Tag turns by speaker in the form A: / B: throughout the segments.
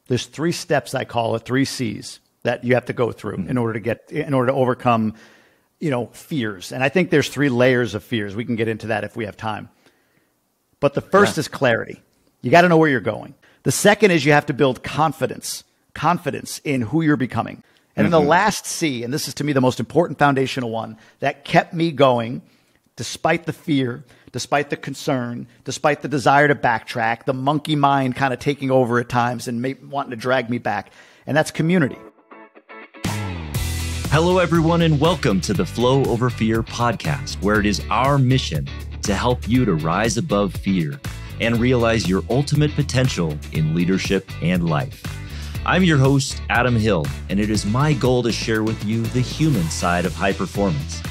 A: There's 3 steps, I call it 3 C's, that you have to go through in order to overcome, fears. And I think there's 3 layers of fears. We can get into that if we have time. But the first is clarity. You got to know where you're going. The second is you have to build confidence in who you're becoming. And then the last C, and this is to me the most important foundational one that kept me going despite the fear, despite the concern, despite the desire to backtrack, the monkey mind kind of taking over at times and wanting to drag me back. And that's community.
B: Hello, everyone, and welcome to the Flow Over Fear podcast, where it is our mission to help you to rise above fear and realize your ultimate potential in leadership and life. I'm your host, Adam Hill, and it is my goal to share with you the human side of high performance.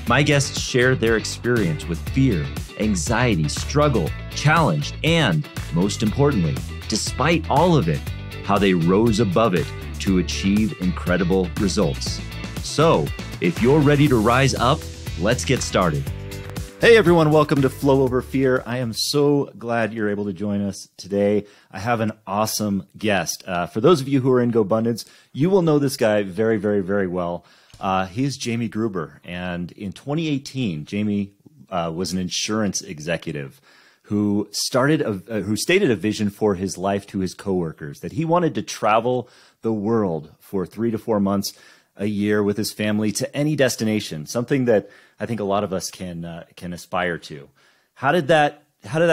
B: My guests share their experience with fear, anxiety, struggle, challenge, and most importantly, despite all of it, how they rose above it to achieve incredible results. So, if you're ready to rise up, let's get started. Hey everyone, welcome to Flow Over Fear. I am so glad you're able to join us today. I have an awesome guest. For those of you who are in GoBundance, you will know this guy very, very, very well. He's Jamie Gruber. And in 2018, Jamie was an insurance executive who stated a vision for his life to his coworkers, that he wanted to travel the world for 3 to 4 months a year with his family to any destination, something that I think a lot of us can aspire to. How did that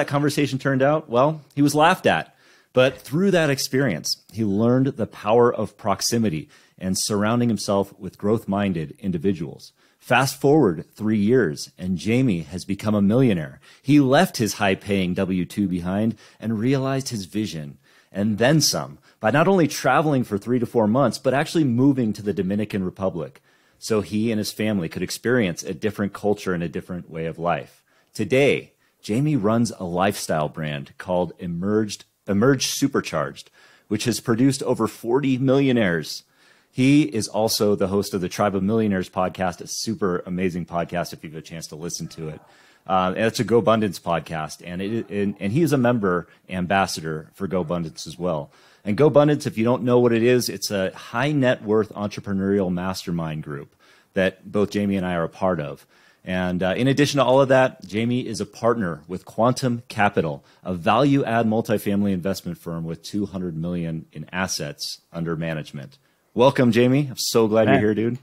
B: conversation turn out? Well, he was laughed at, but through that experience, he learned the power of proximity and surrounding himself with growth-minded individuals. Fast forward 3 years, and Jamie has become a millionaire. He left his high-paying W-2 behind and realized his vision, and then some, by not only traveling for 3 to 4 months, but actually moving to the Dominican Republic so he and his family could experience a different culture and a different way of life. Today, Jamie runs a lifestyle brand called Emerge Supercharged, which has produced over 40 millionaires. He is also the host of the Tribe of Millionaires podcast, a super amazing podcast if you have a chance to listen to it. And it's a GoBundance podcast, and he is a member ambassador for GoBundance as well. And GoBundance, if you don't know what it is, it's a high net worth entrepreneurial mastermind group that both Jamie and I are a part of. And in addition to all of that, Jamie is a partner with Quantum Capital, a value-add multifamily investment firm with $200 million in assets under management. Welcome, Jamie. I'm so glad you're here, dude.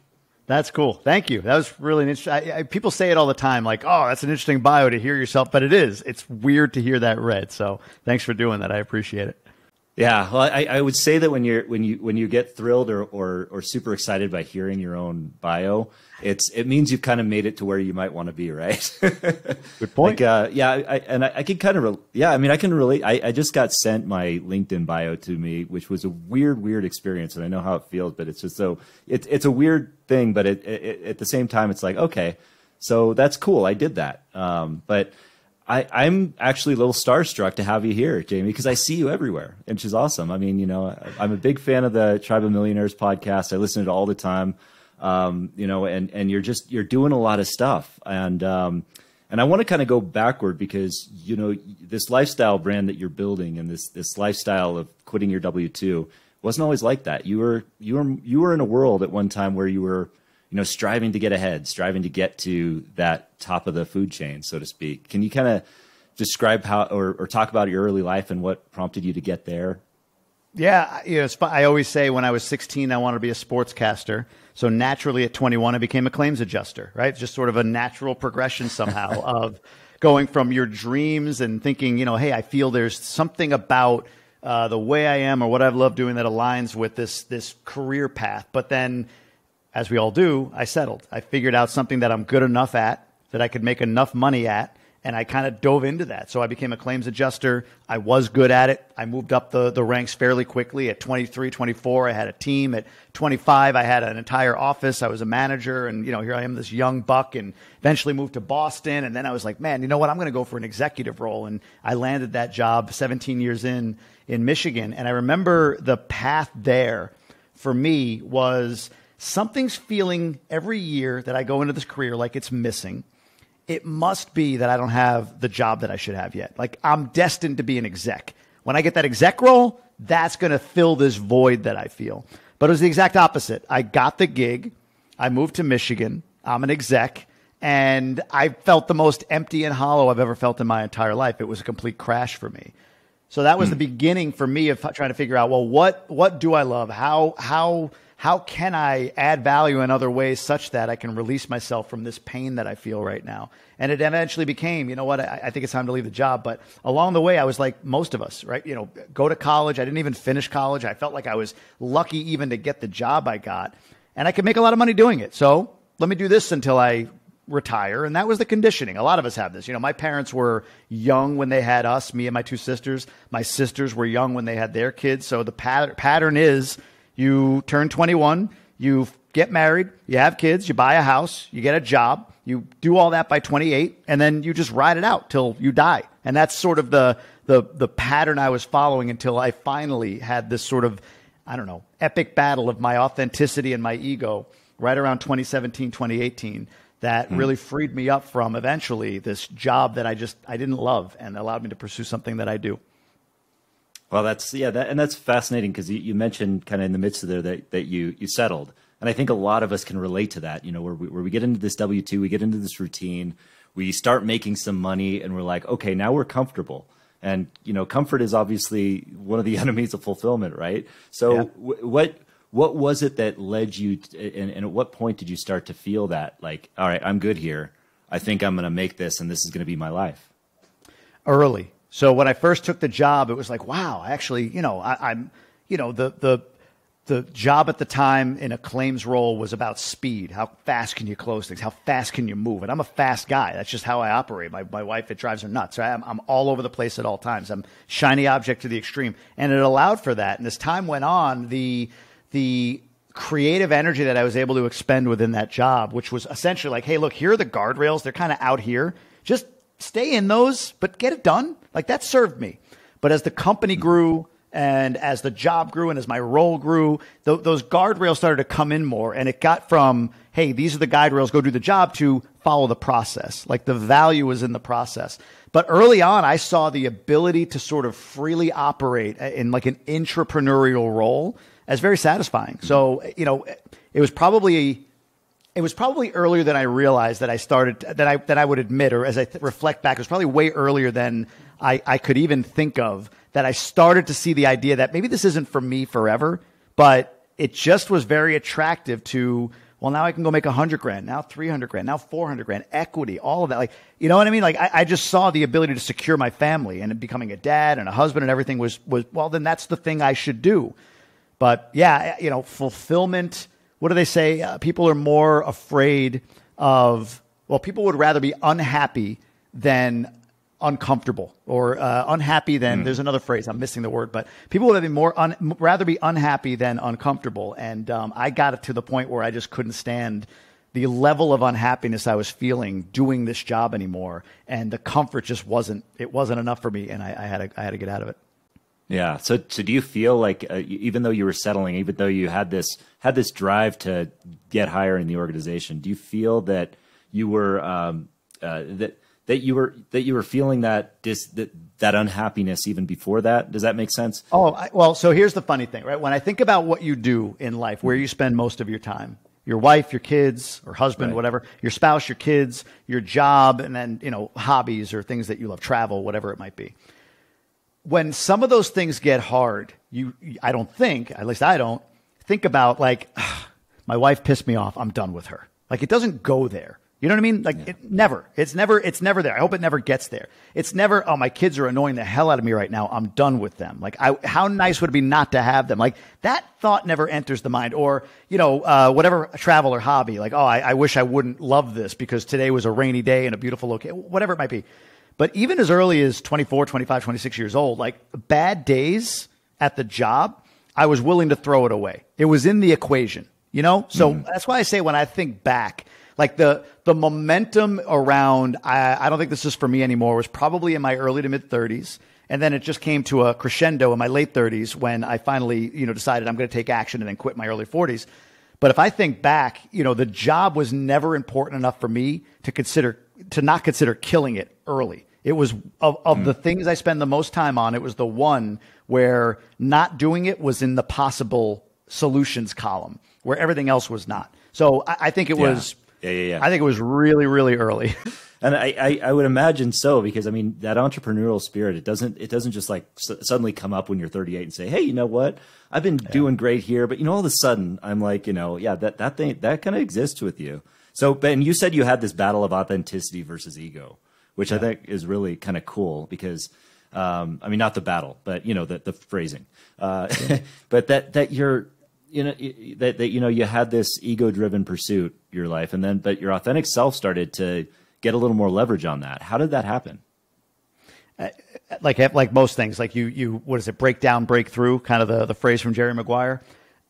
A: That's cool. Thank you. That was really interesting. People say it all the time, like, oh, that's an interesting bio to hear yourself, but it is. It's weird to hear that read. So thanks for doing that. I appreciate it.
B: Yeah, well, I would say that when you get thrilled or super excited by hearing your own bio, it means you've kind of made it to where you might want to be, right?
A: Good point.
B: I can kind of I can relate. I just got sent my LinkedIn bio to me, which was a weird experience, and I know how it feels, but it's just so it's a weird thing, but at the same time, it's like, okay, so that's cool. I did that, but. I'm actually a little starstruck to have you here, Jamie, because I see you everywhere, which is awesome. I mean, I'm a big fan of the Tribe of Millionaires podcast. I listen to it all the time, and you're doing a lot of stuff. And I want to kind of go backward because, this lifestyle brand that you're building and this lifestyle of quitting your W-2 wasn't always like that. You were in a world at one time where you were striving to get ahead, striving to get to that top of the food chain, so to speak. Can you kind of describe how or talk about your early life and what prompted you to get there?
A: Yeah, it's fun. I always say when I was 16, I wanted to be a sportscaster. So naturally at 21, I became a claims adjuster, right? Just sort of a natural progression somehow of going from your dreams and thinking, hey, I feel there's something about the way I am or what I've loved doing that aligns with this career path. But then, as we all do, I settled. I figured out something that I'm good enough at, that I could make enough money at, and I kind of dove into that. So I became a claims adjuster. I was good at it. I moved up the ranks fairly quickly. At 23, 24, I had a team. At 25, I had an entire office. I was a manager, and here I am, this young buck, and eventually moved to Boston. And then I was like, man, you know what? I'm going to go for an executive role. And I landed that job 17 years in Michigan. And I remember the path there for me was something's feeling every year that I go into this career like it's missing. It must be that I don't have the job that I should have yet. Like I'm destined to be an exec. When I get that exec role, that's going to fill this void that I feel. But it was the exact opposite. I got the gig. I moved to Michigan. I'm an exec. And I felt the most empty and hollow I've ever felt in my entire life. It was a complete crash for me. So that was the beginning for me of trying to figure out, well, what do I love? How can I add value in other ways such that I can release myself from this pain that I feel right now? And it eventually became, you know what, I think it's time to leave the job. But along the way, I was like most of us, right? You know, go to college. I didn't even finish college. I felt like I was lucky even to get the job I got. And I could make a lot of money doing it. So let me do this until I retire. And that was the conditioning. A lot of us have this. You know, my parents were young when they had us, me and my two sisters. My sisters were young when they had their kids. So the pattern is you turn 21, you get married, you have kids, you buy a house, you get a job, you do all that by 28, and then you just ride it out till you die. And that's sort of the pattern I was following until I finally had this sort of, I don't know, epic battle of my authenticity and my ego right around 2017, 2018. That really freed me up from eventually this job that I didn't love and allowed me to pursue something that I do.
B: Well, that's fascinating because you mentioned kind of in the midst of there that you settled. And I think a lot of us can relate to that, you know, where we get into this W-2, we get into this routine, we start making some money and we're like, okay, now we're comfortable. And, you know, comfort is obviously one of the enemies of fulfillment, right? So what was it that led you and at what point did you start to feel that like, all right, I'm good here. I think I'm going to make this and this is going to be my life?
A: Early. So when I first took the job, it was like, wow, actually, you know, I'm, you know, the job at the time in a claims role was about speed. How fast can you close things? How fast can you move? And I'm a fast guy. That's just how I operate. My wife, it drives her nuts. Right? I'm all over the place at all times. I'm shiny object to the extreme. And it allowed for that. And as time went on, the creative energy that I was able to expend within that job, which was essentially like, hey, look, here are the guardrails. They're kind of out here. Just stay in those, but get it done. Like that served me. But as the company grew and as the job grew and as my role grew, those guardrails started to come in more. And it got from, hey, these are the guide rails, go do the job, to follow the process. Like the value was in the process. But early on, I saw the ability to sort of freely operate in like an entrepreneurial role as very satisfying. So, you know, it was probably earlier than I realized that I started, that I would admit, or as I reflect back, it was probably way earlier than I could even think of, that I started to see the idea that maybe this isn't for me forever, but it just was very attractive to, well, now I can go make $100,000, now $300,000, now $400,000, equity, all of that. Like, you know what I mean? Like I just saw the ability to secure my family, and becoming a dad and a husband and everything was, well, then that's the thing I should do. But yeah, you know, fulfillment, what do they say? People are more afraid of, well, people would rather be unhappy than uncomfortable, or unhappy than, there's another phrase, I'm missing the word, but people would be rather be unhappy than uncomfortable. And I got it to the point where I just couldn't stand the level of unhappiness I was feeling doing this job anymore. And the comfort just wasn't enough for me. And I had to get out of it.
B: Yeah. So do you feel like even though you were settling, even though you had this drive to get higher in the organization, do you feel that you were that you were feeling that unhappiness even before that? Does that make sense?
A: Well, so here's the funny thing, right? When I think about what you do in life, where you spend most of your time, your wife, your kids, or husband, whatever, your spouse, your kids, your job, and then, you know, hobbies or things that you love, travel, whatever it might be. When some of those things get hard, I don't think about like, my wife pissed me off, I'm done with her. Like, it doesn't go there. You know what I mean? Like it's never there. I hope it never gets there. It's never, oh, my kids are annoying the hell out of me right now, I'm done with them. Like, how nice would it be not to have them? Like, that thought never enters the mind. Or, you know, whatever travel or hobby, like, oh, I wish I wouldn't love this because today was a rainy day and a beautiful location, whatever it might be. But even as early as 24, 25, 26 years old, like bad days at the job, I was willing to throw it away. It was in the equation, you know? So that's why I say, when I think back, like the momentum around, I don't think this is for me anymore, was probably in my early to mid 30s. And then it just came to a crescendo in my late 30s when I finally, you know, decided I'm going to take action and then quit my early 40s. But if I think back, you know, the job was never important enough for me to not consider killing it early. It was of the things I spend the most time on, it was the one where not doing it was in the possible solutions column where everything else was not. So I think it was, I think it was really, really early.
B: And I would imagine so, because I mean, that entrepreneurial spirit, it doesn't just like suddenly come up when you're 38 and say, hey, you know what? I've been doing great here, but all of a sudden I'm like, that thing, that kind of exists with you. So, Ben, you said you had this battle of authenticity versus ego, which I think is really kind of cool because, I mean, not the battle, but the phrasing, but that you're, you had this ego-driven pursuit your life, and then, but your authentic self started to get a little more leverage on that. How did that happen?
A: Like most things, like you, what is it? Break down, break through, kind of the phrase from Jerry Maguire.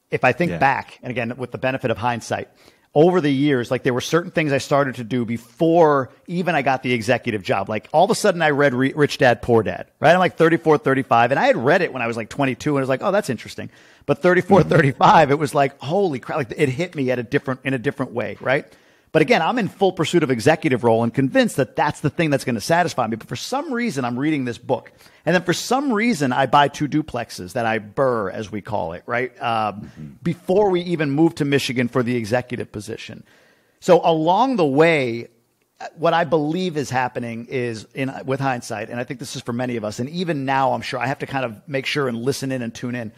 A: If I think back, and again, with the benefit of hindsight, over the years, like there were certain things I started to do before even I got the executive job. Like all of a sudden I read Rich Dad, Poor Dad, right? I'm like 34, 35. And I had read it when I was like 22 and I was like, oh, that's interesting. But 34, 35, it was like, holy crap. Like it hit me in a different way. Right. But again, I'm in full pursuit of executive role and convinced that that's the thing that's going to satisfy me. But for some reason, I'm reading this book. And then for some reason, I buy 2 duplexes that I burr, as we call it, right? Before we even moved to Michigan for the executive position. So along the way, what I believe is happening is, with hindsight, and I think this is for many of us, and even now I'm sure I have to kind of make sure and listen in and tune in,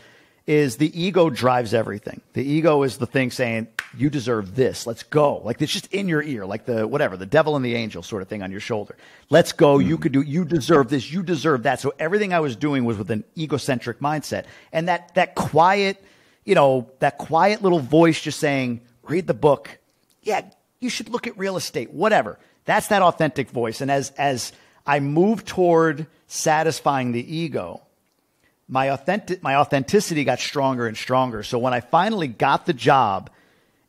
A: is the ego drives everything. The ego is the thing saying, you deserve this. Let's go. Like it's just in your ear, like the devil and the angel sort of thing on your shoulder. Let's go. You deserve this. You deserve that. So everything I was doing was with an egocentric mindset. And that quiet little voice just saying, read the book. Yeah, you should look at real estate, whatever. That's that authentic voice. And as I move toward satisfying the ego, my authenticity got stronger and stronger. So when I finally got the job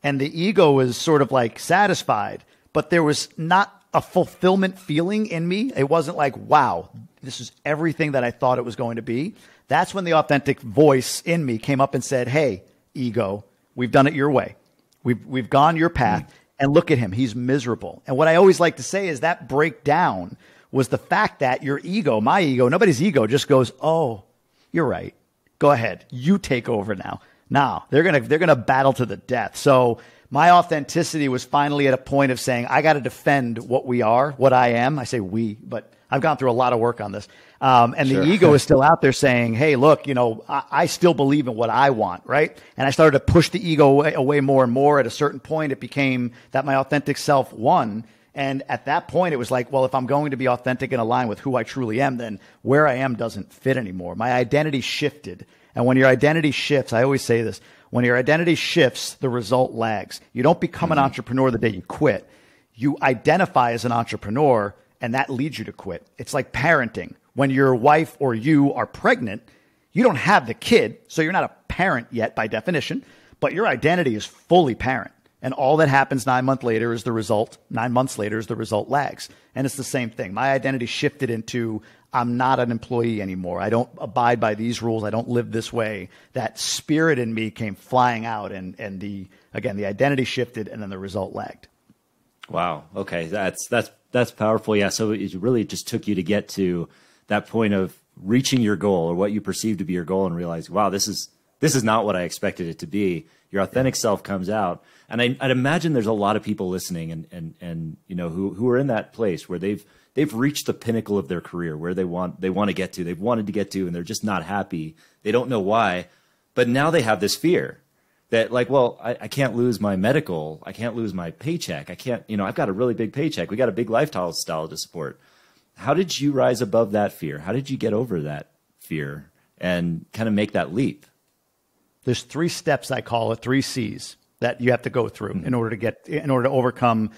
A: and the ego was sort of like satisfied, but there was not a fulfillment feeling in me. It wasn't like, wow, this is everything that I thought it was going to be. That's when the authentic voice in me came up and said, hey, ego, we've done it your way. We've gone your path and look at him. He's miserable. And what I always like to say is that breakdown was the fact that your ego, my ego, nobody's ego just goes, oh, you're right. Go ahead. You take over now. Now they're going to battle to the death. So my authenticity was finally at a point of saying, I got to defend what we are, what I am. I say we, but I've gone through a lot of work on this. And the ego is still out there saying, hey, look, I still believe in what I want. Right. And I started to push the ego away more and more. At a certain point, it became that my authentic self won. And at that point, it was like, well, if I'm going to be authentic and aligned with who I truly am, then where I am doesn't fit anymore. My identity shifted. And when your identity shifts, I always say this, when your identity shifts, the result lags. You don't become an entrepreneur the day you quit. You identify as an entrepreneur, and that leads you to quit. It's like parenting. When your wife or you are pregnant, you don't have the kid, so you're not a parent yet by definition, but your identity is fully parent. And all that happens 9 months later is the result. 9 months later is the result lags. And it's the same thing. My identity shifted into I'm not an employee anymore. I don't abide by these rules. I don't live this way. That spirit in me came flying out. And the identity shifted and then the result lagged.
B: Wow. Okay. That's powerful. Yeah. So it really just took you to get to that point of reaching your goal or what you perceive to be your goal and realize, wow, this is not what I expected it to be. Your authentic self comes out. And I'd imagine there's a lot of people listening and who are in that place where they've reached the pinnacle of their career, where they want to get to, they've wanted to get to, and they're just not happy. They don't know why, but now they have this fear that like, well, I can't lose my medical. I can't lose my paycheck. I can't, I've got a really big paycheck. We got a big lifestyle to support. How did you rise above that fear? How did you get over that fear and kind of make that leap?
A: There's 3 steps, I call it 3 C's that you have to go through in order to overcome,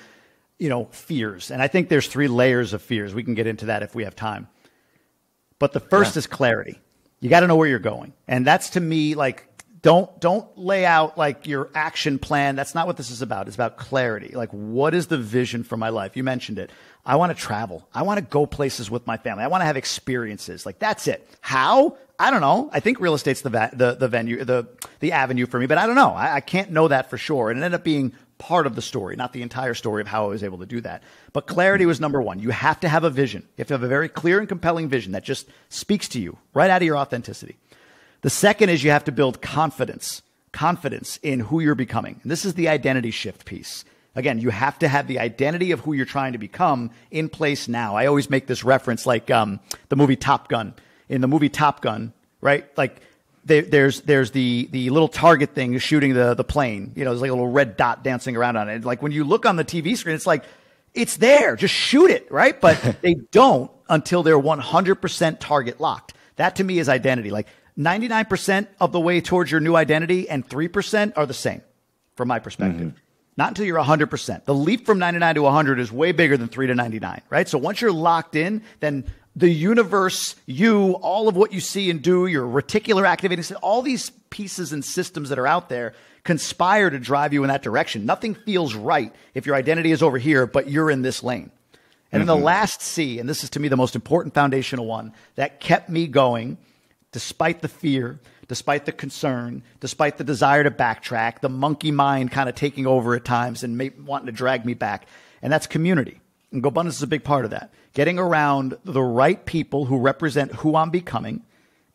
A: fears. And I think there's 3 layers of fears. We can get into that if we have time. But the first is clarity. You got to know where you're going. And that's, to me, like, don't lay out like your action plan. That's not what this is about. It's about clarity. Like, what is the vision for my life? You mentioned it. I want to travel. I want to go places with my family. I want to have experiences. Like, that's it. How? I don't know. I think real estate's the venue, the avenue for me, but I don't know. I can't know that for sure. And it ended up being part of the story, not the entire story of how I was able to do that. But clarity was number one. You have to have a vision. You have to have a very clear and compelling vision that just speaks to you right out of your authenticity. The second is you have to build confidence in who you're becoming. And this is the identity shift piece. Again, you have to have the identity of who you're trying to become in place now. I always make this reference like the movie Top Gun. In the movie Top Gun, right? Like there's the little target thing shooting the plane. You know, there's like a little red dot dancing around on it. Like when you look on the TV screen, it's like, it's there. Just shoot it, right? But they don't until they're 100% target locked. That to me is identity. Like 99% of the way towards your new identity and 3% are the same from my perspective. Mm-hmm. Not until you're 100%. The leap from 99 to 100 is way bigger than 3 to 99, right? So once you're locked in, then the universe, you, all of what you see and do, your reticular activating, all these pieces and systems that are out there conspire to drive you in that direction. Nothing feels right if your identity is over here, but you're in this lane. And then the last C, and this is to me the most important foundational one that kept me going despite the fear, despite the concern, despite the desire to backtrack, the monkey mind kind of taking over at times and wanting to drag me back. And that's community. And GoBundance is a big part of that. Getting around the right people who represent who I'm becoming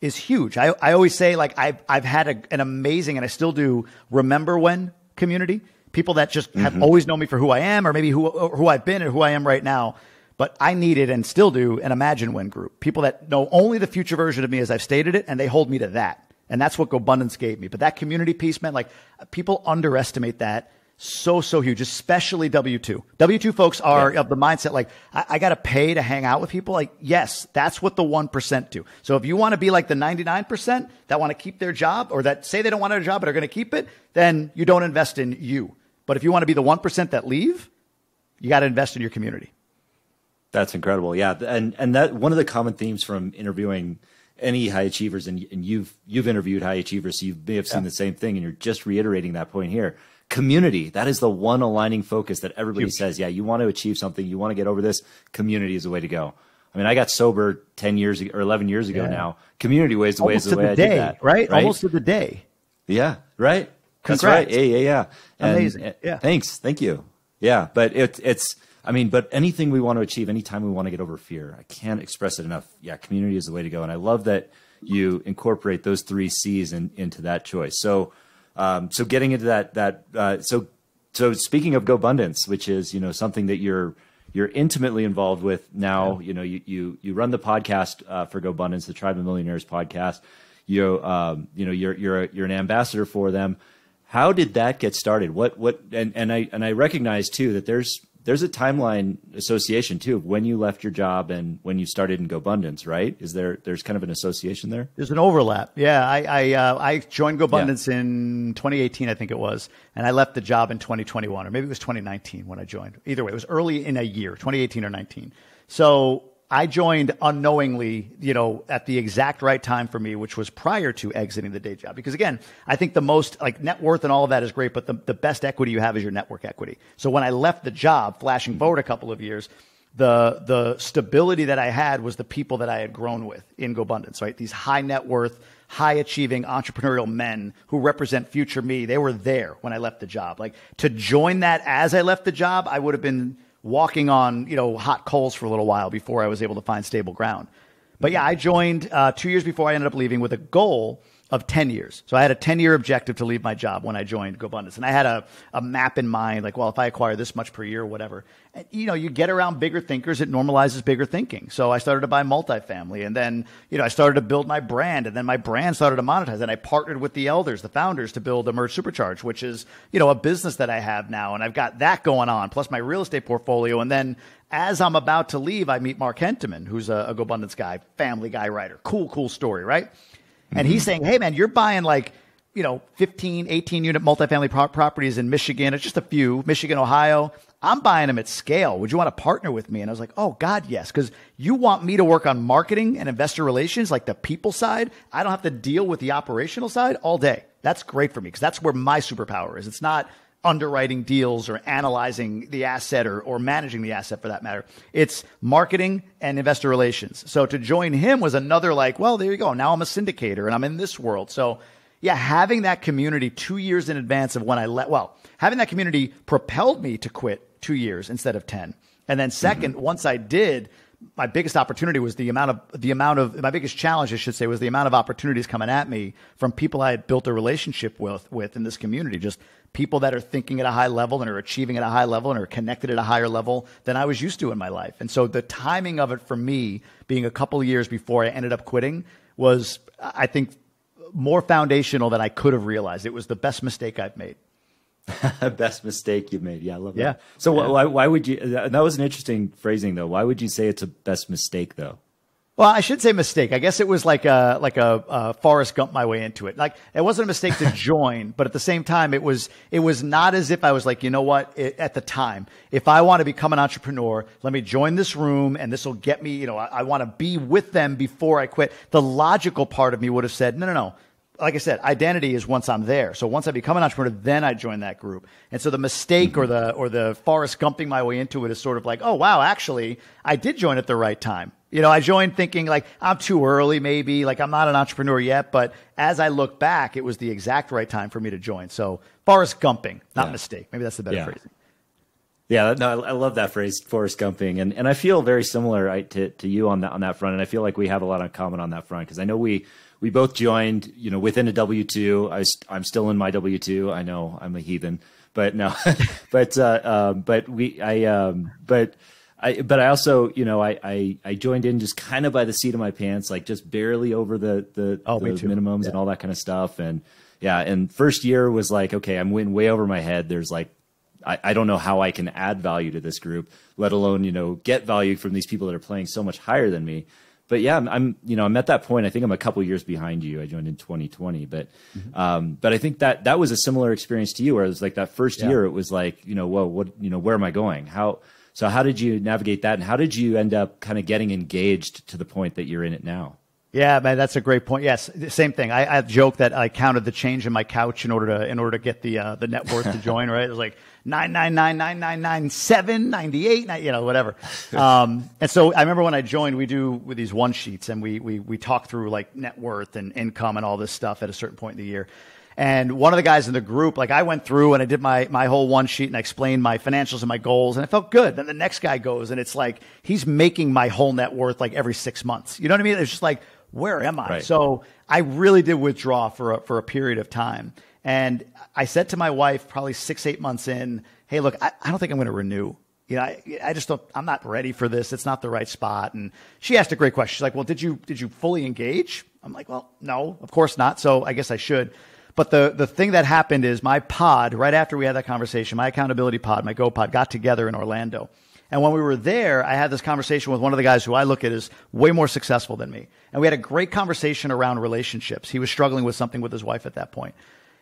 A: is huge. I always say, like, I've had an amazing, and I still do, remember when community. People that just have always known me for who I am, or maybe who I've been and who I am right now. But I needed and still do an imagine when group. People that know only the future version of me as I've stated it, and they hold me to that. And that's what GoBundance gave me. But that community piece, man, like people underestimate that. So huge, especially W-2. W-2 folks are of the mindset, like, I got to pay to hang out with people. Like, yes, that's what the 1% do. So if you want to be like the 99% that want to keep their job, or that say they don't want a job but are going to keep it, then you don't invest in you. But if you want to be the 1% that leave, you got to invest in your community.
B: That's incredible. Yeah. And that one of the common themes from interviewing any high achievers, and you've interviewed high achievers, so you may have seen the same thing, and you're just reiterating that point here. Community, that is the one aligning focus that everybody says, yeah, you want to achieve something, you want to get over this, community is the way to go. I mean, I got sober 10 years ago, or 11 years ago now. Community ways the way is the way I did that.
A: Right? Almost to the day.
B: Yeah, right.
A: Congrats.
B: That's right. Yeah. And,
A: amazing. Yeah.
B: Thanks. Thank you. Yeah. But but anything we want to achieve, anytime we want to get over fear, I can't express it enough. Yeah, community is the way to go. And I love that you incorporate those 3 C's into that choice. So getting into that, so speaking of GoBundance, which is, something that you're intimately involved with now, you run the podcast, for GoBundance, the Tribe of Millionaires podcast, you're an ambassador for them. How did that get started? And I recognize too, that there's a timeline association too of when you left your job and when you started in GoBundance, right? There's kind of an association there?
A: There's an overlap. Yeah. I joined GoBundance in 2018, I think it was, and I left the job in 2021, or maybe it was 2019 when I joined. Either way, it was early in a year, 2018 or 19. So I joined unknowingly, at the exact right time for me, which was prior to exiting the day job. Because again, I think the most, like, net worth and all of that is great, but the best equity you have is your network equity. So when I left the job, flashing forward a couple of years, the stability that I had was the people that I had grown with in GoBundance, right? These high net worth, high achieving entrepreneurial men who represent future me. They were there when I left the job. Like, to join that as I left the job, I would have been walking on, hot coals for a little while before I was able to find stable ground. But yeah, I joined 2 years before I ended up leaving with a goal of 10 years. So I had a 10-year objective to leave my job when I joined GoBundance. And I had a map in mind, like, well, if I acquire this much per year or whatever. And, you get around bigger thinkers, it normalizes bigger thinking. So I started to buy multifamily, and then, I started to build my brand, and then my brand started to monetize. And I partnered with the elders, the founders, to build Emerge Supercharged, which is, a business that I have now. And I've got that going on, plus my real estate portfolio. And then as I'm about to leave, I meet Mark Henteman, who's a GoBundance guy, Family Guy writer. Cool story, right? And he's saying, hey, man, you're buying 15, 18 unit multifamily properties in Michigan. It's just a few, Michigan, Ohio. I'm buying them at scale. Would you want to partner with me? And I was like, oh, God, yes. Because you want me to work on marketing and investor relations, like the people side. I don't have to deal with the operational side all day. That's great for me because that's where my superpower is. It's not underwriting deals or analyzing the asset or managing the asset for that matter. It's marketing and investor relations. So to join him was another well, there you go. Now I'm a syndicator and I'm in this world. So yeah, having that community 2 years in advance of when having that community propelled me to quit 2 years instead of 10. And then second, once I did, my biggest opportunity was my biggest challenge, I should say, was the amount of opportunities coming at me from people I had built a relationship with in this community. Just people that are thinking at a high level and are achieving at a high level and are connected at a higher level than I was used to in my life. And so the timing of it for me being a couple of years before I ended up quitting was, I think, more foundational than I could have realized. It was the best mistake I've made.
B: Best mistake you've made. Yeah, I love that.
A: Yeah.
B: So why would you, that was an interesting phrasing though. Why would you say it's a best mistake though?
A: Well, I should say mistake. I guess it was like a Forrest Gump my way into it. Like, it wasn't a mistake to join, but at the same time, it was not as if I was like, you know what, at the time, if I want to become an entrepreneur, let me join this room and this will get me, I want to be with them before I quit. The logical part of me would have said, no. Like I said, identity is once I'm there. So once I become an entrepreneur, then I join that group. And so the mistake or the Forrest Gumping my way into it is sort of like, oh, wow, actually, I did join at the right time. I joined thinking like I'm too early, maybe, like I'm not an entrepreneur yet. But as I look back, it was the exact right time for me to join. So Forrest Gumping, not mistake. Maybe that's the better phrasing.
B: Yeah, no, I love that phrase, Forrest Gumping, and I feel very similar to you on that front, and I feel like we have a lot in common on that front because I know we both joined, within a W-2. I'm still in my W-2. I know I'm a heathen, but no, but I also, I joined in just kind of by the seat of my pants, like just barely over the minimums and all that kind of stuff, and first year was like, okay, I'm way over my head. There's like, I don't know how I can add value to this group, let alone, get value from these people that are playing so much higher than me. But yeah, I'm at that point. I think I'm a couple years behind you. I joined in 2020, but I think that was a similar experience to you, where it was like that first year, it was like, whoa, where am I going? So how did you navigate that? And how did you end up kind of getting engaged to the point that you're in it now?
A: Yeah, man, that's a great point. Yes, same thing. I joke that I counted the change in my couch in order to get the net worth to join. Right, it was like 9999997 98, whatever. And so I remember when I joined, we do with these one sheets, and we talk through like net worth and income and all this stuff at a certain point in the year. And one of the guys in the group, like I went through and I did my whole one sheet and I explained my financials and my goals, and it felt good. Then the next guy goes and it's like he's making my whole net worth like every 6 months. You know what I mean? It's just like, where am I? Right. So I really did withdraw for a period of time. And I said to my wife, probably 6-8 months in, hey, look, I don't think I'm going to renew. I just don't, I'm not ready for this. It's not the right spot. And she asked a great question. She's like, well, did you fully engage? I'm like, well, no, of course not. So I guess I should. But the thing that happened is my pod, right after we had that conversation, my accountability pod, my Go pod, got together in Orlando. And when we were there, I had this conversation with one of the guys who I look at as way more successful than me. And we had a great conversation around relationships. He was struggling with something with his wife at that point.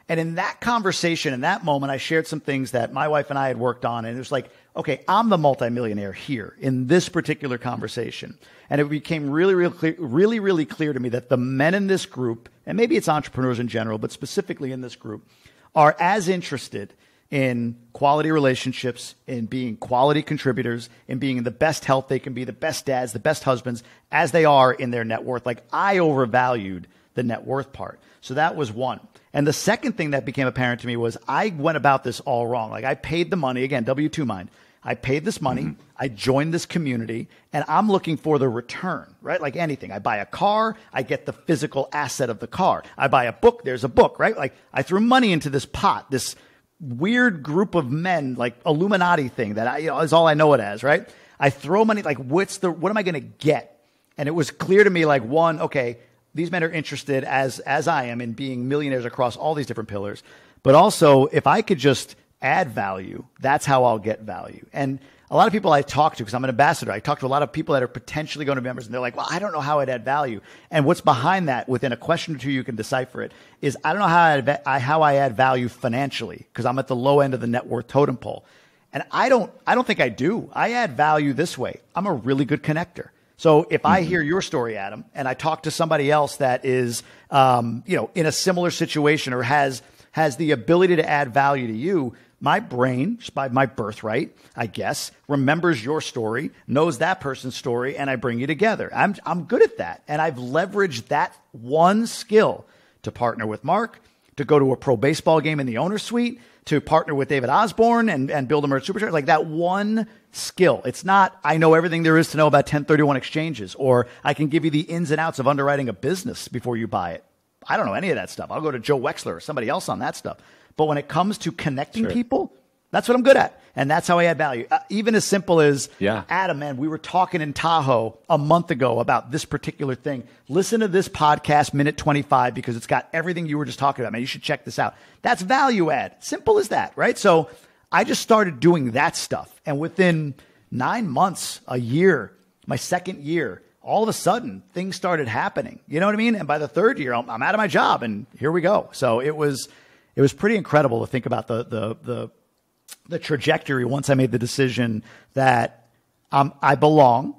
A: And in that conversation, in that moment, I shared some things that my wife and I had worked on. And it was like, okay, I'm the multimillionaire here in this particular conversation. And it became really clear to me that the men in this group, and maybe it's entrepreneurs in general, but specifically in this group, are as interested in quality relationships, in being quality contributors, in being in the best health they can be, the best dads, the best husbands, as they are in their net worth. Like, I overvalued the net worth part. So that was one. And the second thing that became apparent to me was I went about this all wrong. Like, I paid the money, again, W-2 mind. I paid this money, I joined this community, and I'm looking for the return, right? Like anything. I buy a car, I get the physical asset of the car. I buy a book, there's a book, right? Like, I threw money into this pot, this weird group of men, like Illuminati thing that is all I know it as, right? I throw money, like, what am I going to get? And it was clear to me, like, one, okay, these men are interested as I am in being millionaires across all these different pillars. But also, if I could just add value, that's how I'll get value. And a lot of people I talk to, because I'm an ambassador, I talk to a lot of people that are potentially going to be members, and they're like, well, I don't know how I'd add value. And what's behind that, within a question or two, you can decipher it, is I don't know how I add value financially, because I'm at the low end of the net worth totem pole. And I don't think I do. I add value this way. I'm a really good connector. So if I hear your story, Adam, and I talk to somebody else that is, in a similar situation or has the ability to add value to you, my brain, just by my birthright, I guess, remembers your story, knows that person's story, and I bring you together. I'm good at that. And I've leveraged that one skill to partner with Mark, to go to a pro baseball game in the owner's suite, to partner with David Osborne and build Emerge Supercharged. Like that one skill. It's not, I know everything there is to know about 1031 exchanges, or I can give you the ins and outs of underwriting a business before you buy it. I don't know any of that stuff. I'll go to Joe Wexler or somebody else on that stuff. But when it comes to connecting people, that's what I'm good at. And that's how I add value. Even as simple as, Adam, man, we were talking in Tahoe a month ago about this particular thing. Listen to this podcast, minute 25, because it's got everything you were just talking about. Man, you should check this out. That's value add. Simple as that, right? So I just started doing that stuff. And within 9 months, a year, my second year, all of a sudden things started happening. You know what I mean? And by the third year, I'm out of my job and here we go. So it was pretty incredible to think about the trajectory once I made the decision that I belong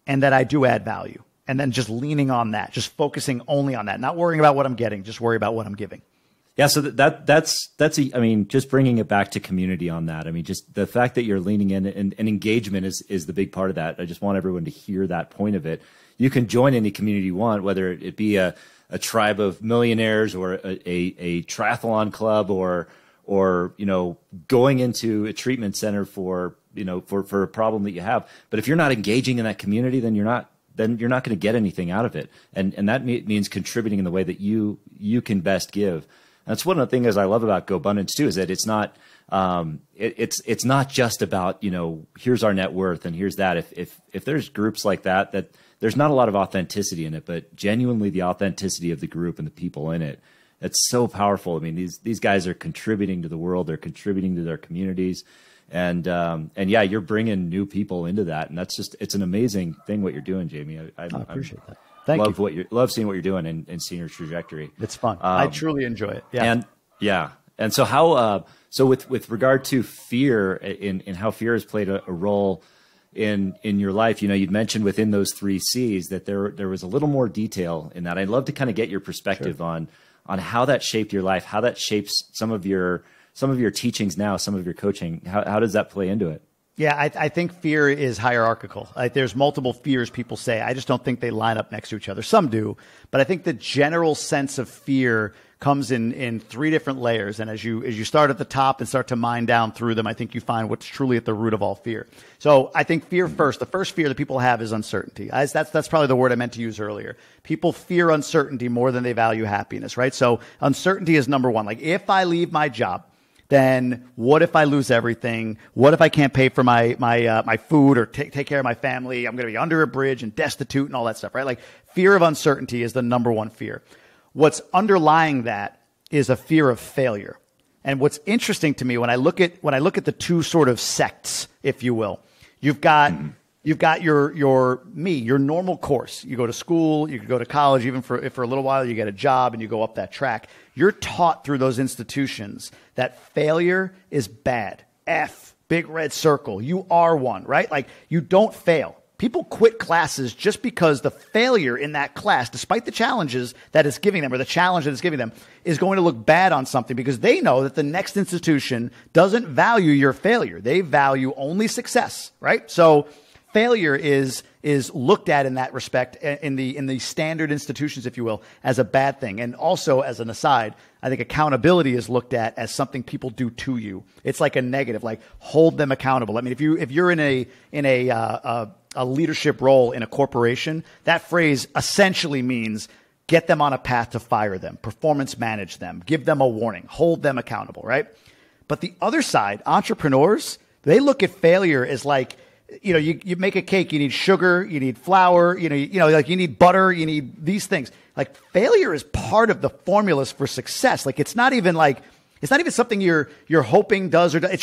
A: and that I do add value. And then just leaning on that, just focusing only on that, not worrying about what I'm getting, just worry about what I'm giving.
B: Yeah. So I mean, just bringing it back to community on that. I mean, just the fact that you're leaning in and engagement is the big part of that. I just want everyone to hear that point of it. You can join any community you want, whether it be a tribe of millionaires or a triathlon club or, going into a treatment center for a problem that you have. But if you're not engaging in that community, then you're not going to get anything out of it. And that means contributing in the way that you can best give. And that's one of the things I love about GoBundance too, is that it's not, it's not just about, here's our net worth and here's that. If there's groups like that there's not a lot of authenticity in it, but genuinely the authenticity of the group and the people in it, it's so powerful. I mean, these guys are contributing to the world. They're contributing to their communities. And yeah, you're bringing new people into that. And it's an amazing thing what you're doing, Jamie. I
A: appreciate that. Thank you.
B: Love seeing what you're doing and seeing your trajectory.
A: It's fun. I truly enjoy it. Yeah.
B: And so how, so with regard to fear in how fear has played a role in your life, you'd mentioned within those 3 C's that there was a little more detail in that. I'd love to kind of get your perspective on how that shaped your life, how that shapes some of your teachings now, some of your coaching. How does that play into it?
A: Yeah, I think fear is hierarchical. There's multiple fears people say. I just don't think they line up next to each other. Some do, but I think the general sense of fear comes in 3 different layers. And as you start at the top and start to mine down through them, I think you find what's truly at the root of all fear. So I think fear first. The first fear that people have is uncertainty. That's probably the word I meant to use earlier. People fear uncertainty more than they value happiness, right? So uncertainty is number one. Like if I leave my job, then what if I lose everything? What if I can't pay for my food or take care of my family? I'm going to be under a bridge and destitute and all that stuff, right? Like fear of uncertainty is the number one fear. What's underlying that is a fear of failure. And what's interesting to me when I look at the 2 sort of sects, if you will, you've got your normal course. You go to school, you go to college, even for a little while, you get a job and you go up that track. You're taught through those institutions that failure is bad. F, big red circle. You are one, right? Like you don't fail. People quit classes just because the failure in that class, despite the challenges that it's giving them or the challenge that it's giving them, is going to look bad on something because they know that the next institution doesn't value your failure. They value only success, right? So failure is looked at in that respect in the standard institutions, if you will, as a bad thing. And also, as an aside, I think accountability is looked at as something people do to you. It's like a negative, like hold them accountable. I mean, if you're in a leadership role in a corporation, that phrase essentially means get them on a path to fire them, performance manage them, give them a warning, hold them accountable, right? But the other side, entrepreneurs, they look at failure as like, you make a cake, you need sugar, you need flour, you need butter, you need these things. Like failure is part of the formulas for success. Like it's not even something you're hoping does or does. It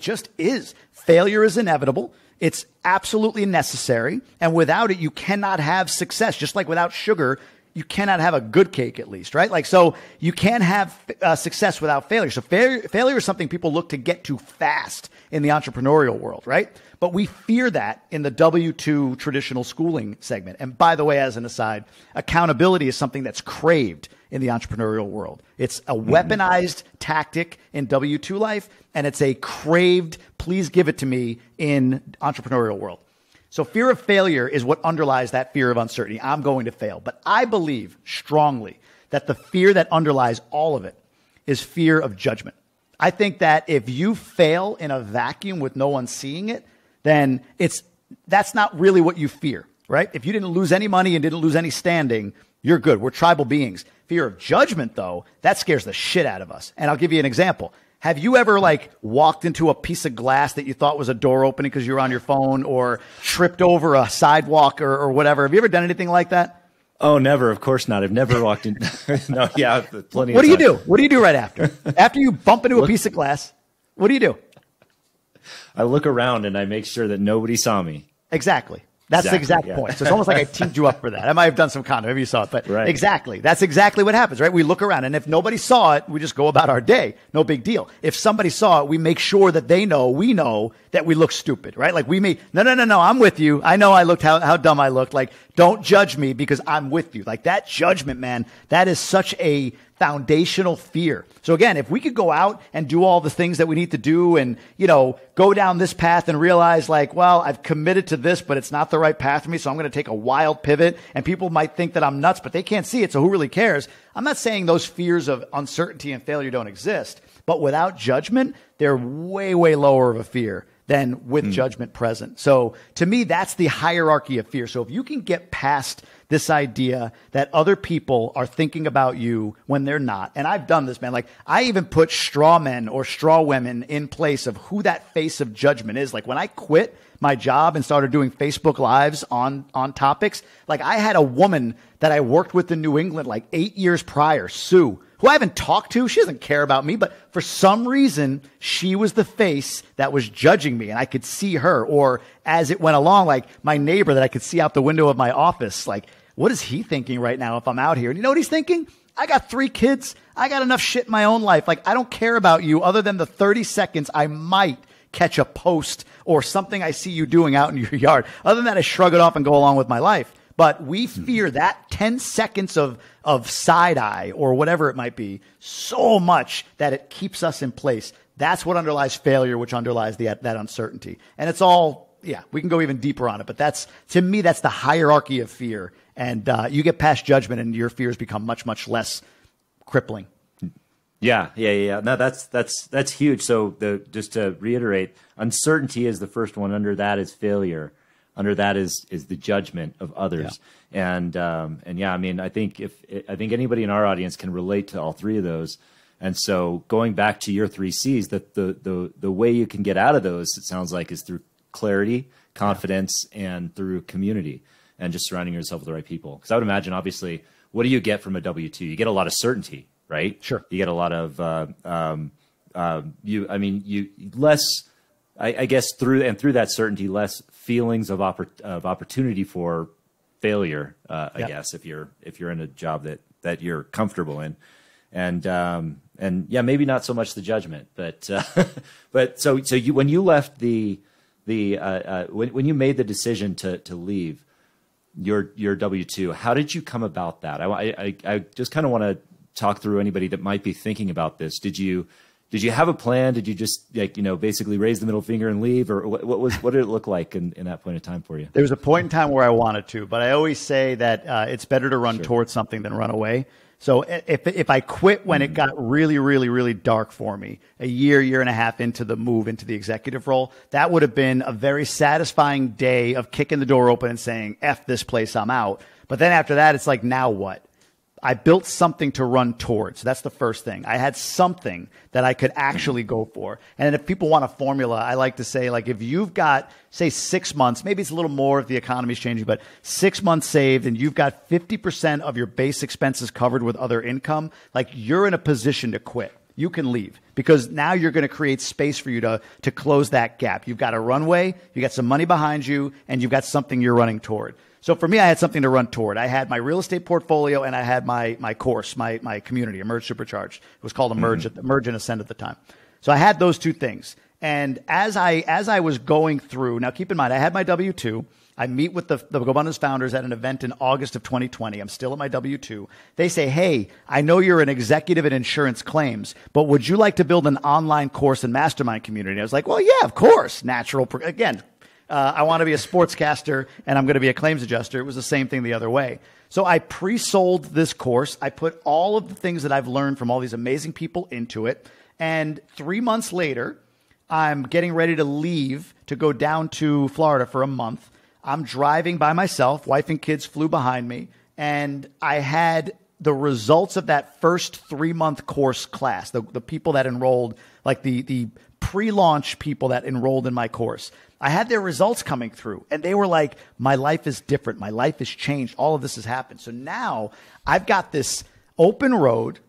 A: just is. Failure is inevitable. It's absolutely necessary. And without it, you cannot have success. Just like without sugar, you cannot have a good cake at least, right? Like, so you can't have success without failure. So failure is something people look to get to fast in the entrepreneurial world, right? But we fear that in the W-2 traditional schooling segment. And by the way, as an aside, accountability is something that's craved in the entrepreneurial world. It's a weaponized tactic in W-2 life, and it's a craved, please give it to me in entrepreneurial world. So fear of failure is what underlies that fear of uncertainty. I'm going to fail. But I believe strongly that the fear that underlies all of it is fear of judgment. I think that if you fail in a vacuum with no one seeing it, then that's not really what you fear, right? If you didn't lose any money and didn't lose any standing, you're good. We're tribal beings. Fear of judgment, though, that scares the shit out of us. And I'll give you an example. Have you ever walked into a piece of glass that you thought was a door opening because you were on your phone, or tripped over a sidewalk or whatever? Have you ever done anything like that?
B: Oh, never. Of course not. I've never walked in. No, yeah, plenty of
A: What do you do? What do you do right after? After you bump into a piece of glass, what do you do?
B: I look around and I make sure that nobody saw me.
A: Exactly. That's the exact point. So it's almost like I teamed you up for that. I might have done some content, maybe you saw it, but right. Exactly. That's exactly what happens, right? We look around, and if nobody saw it, we just go about our day. No big deal. If somebody saw it, we make sure that we know that we look stupid, right? No, I'm with you. I know I looked how dumb I looked. Don't judge me because I'm with you. That judgment, man, that is such a foundational fear. So again, if we could go out and do all the things that we need to do and, go down this path and realize I've committed to this, but it's not the right path for me. So I'm going to take a wild pivot, and people might think that I'm nuts, but they can't see it. So who really cares? I'm not saying those fears of uncertainty and failure don't exist, but without judgment, they're way, way lower of a fear than with judgment present. So to me, that's the hierarchy of fear. So if you can get past this idea that other people are thinking about you when they're not, and I've done this, man. I even put straw men or straw women in place of who that face of judgment is. When I quit my job and started doing Facebook Lives on topics, I had a woman that I worked with in New England 8 years prior, Sue, who I haven't talked to. She doesn't care about me, but for some reason, she was the face that was judging me, and I could see her. Or as it went along, my neighbor that I could see out the window of my office, what is he thinking right now if I'm out here? And you know what he's thinking? I got 3 kids. I got enough shit in my own life. I don't care about you other than the 30 seconds I might catch a post or something I see you doing out in your yard. Other than that, I shrug it off and go along with my life. But we fear that 10 seconds of side eye or whatever it might be so much that it keeps us in place. That's what underlies failure, which underlies that uncertainty. And it's all, we can go even deeper on it. But to me, that's the hierarchy of fear. And you get past judgment and your fears become much, much less crippling.
B: Yeah. No, that's huge. So just to reiterate, uncertainty is the first one. Under that is failure. Under that is the judgment of others. Yeah. And I mean, I think anybody in our audience can relate to all 3 of those. And so going back to your 3 C's, that the way you can get out of those, it sounds like, is through clarity, confidence, and through community, and just surrounding yourself with the right people. Because I would imagine, obviously, what do you get from a W-2? You get a lot of certainty, right?
A: Sure.
B: You get a lot of I guess through that certainty, less feelings of opportunity for failure. I guess if you're in a job that you're comfortable in, and maybe not so much the judgment, but so you, when you left when you made the decision to leave your W-2, how did you come about that? I just kind of want to talk through anybody that might be thinking about this. Did you have a plan? Did you just basically raise the middle finger and leave, or what did it look like in that point of time for you?
A: There was a point in time where I wanted to, but I always say that it's better to run towards something than run away. So if I quit when it got really, really, really dark for me, a year and a half into the move into the executive role, that would have been a very satisfying day of kicking the door open and saying, F this place, I'm out. But then after that, it's now what? I built something to run towards. That's the first thing. I had something that I could actually go for. And if people want a formula, I like to say, if you've got, say, 6 months, maybe it's a little more if the economy's changing, but 6 months saved and you've got 50% of your base expenses covered with other income, you're in a position to quit. You can leave because now you're going to create space for you to close that gap. You've got a runway, you got some money behind you, and you've got something you're running toward. So for me, I had something to run toward. I had my real estate portfolio and I had my course, my community, Emerge Supercharged. It was called Emerge and Ascend at the time. So I had those 2 things. And as I was going through, now keep in mind, I had my W-2. I meet with the GoBundance founders at an event in August of 2020. I'm still at my W-2. They say, hey, I know you're an executive in insurance claims, but would you like to build an online course and mastermind community? I was like, well, yeah, of course. Again, I want to be a sportscaster and I'm going to be a claims adjuster. It was the same thing the other way. So I pre-sold this course. I put all of the things that I've learned from all these amazing people into it. And 3 months later, I'm getting ready to leave to go down to Florida for a month. I'm driving by myself. Wife and kids flew behind me. And I had the results of that first 3-month course class, the people that enrolled, like the pre-launch people that enrolled in my course. I had their results coming through and they were like, my life is different. My life has changed. All of this has happened. So now I've got this open road,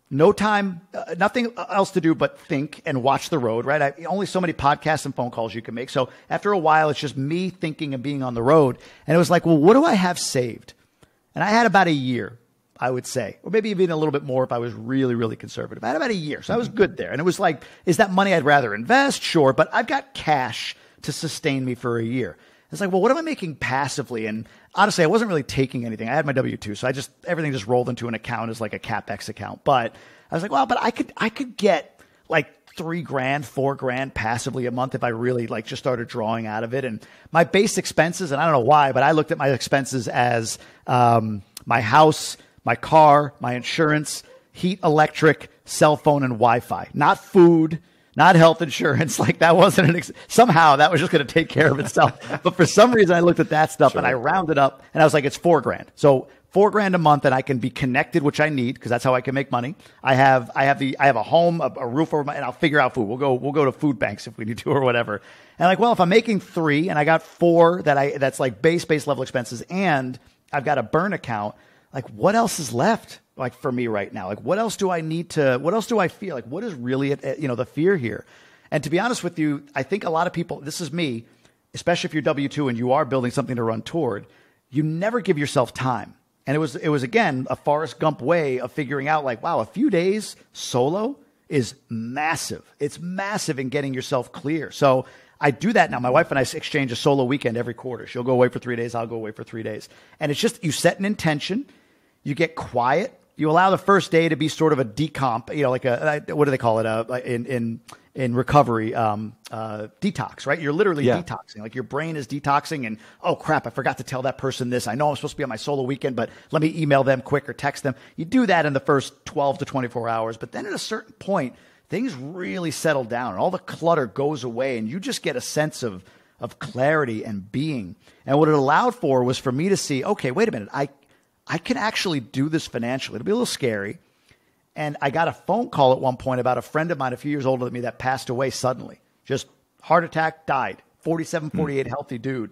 A: no time, nothing else to do but think and watch the road, right? Only so many podcasts and phone calls you can make. So after a while, it's just me thinking and being on the road. And it was like, well, what do I have saved? And I had about a year, I would say, or maybe even a little bit more if I was really, really conservative. I had about a year. So I was good there. And it was like, is that money I'd rather invest? Sure. But I've got cash to sustain me for a year. It's like, well, what am I making passively? And honestly, I wasn't really taking anything. I had my W-2. So everything just rolled into an account as like a CapEx account. But I was like, well, but I could get like $3,000, $4,000 passively a month if I really like just started drawing out of it. And my base expenses, and I don't know why, but I looked at my expenses as my house, my car, my insurance, heat, electric, cell phone, and Wi-Fi, not food, not health insurance. Like that wasn't somehow that was just going to take care of itself. But for some reason I looked at that stuff and I rounded up and I was like, it's $4,000. So $4,000 a month and I can be connected, which I need because that's how I can make money. I have a home, a roof over my, and I'll figure out food. We'll go to food banks if we need to or whatever. And like, well, if I'm making 3 and I got 4 that's like base level expenses and I've got a burn account, like what else is left? Like for me right now, like what else do I feel like? What is really, the fear here? And to be honest with you, I think a lot of people, this is me, especially if you're W-2 and you are building something to run toward, you never give yourself time. And it was again, a Forrest Gump way of figuring out like, wow, a few days solo is massive. It's massive in getting yourself clear. So I do that now. My wife and I exchange a solo weekend every quarter. She'll go away for 3 days. I'll go away for 3 days. And it's just, you set an intention, you get quiet. You allow the first day to be sort of a decomp, like what do they call it? In recovery, detox, right? You're literally detoxing. Like your brain is detoxing and, oh crap, I forgot to tell that person this. I know I'm supposed to be on my solo weekend, but let me email them quick or text them. You do that in the first 12 to 24 hours. But then at a certain point, things really settle down and all the clutter goes away and you just get a sense of clarity and being. And what it allowed for was for me to see, okay, wait a minute. I can actually do this financially. It'll be a little scary. And I got a phone call at one point about a friend of mine a few years older than me that passed away suddenly. Just heart attack, died. 47, 48, healthy dude.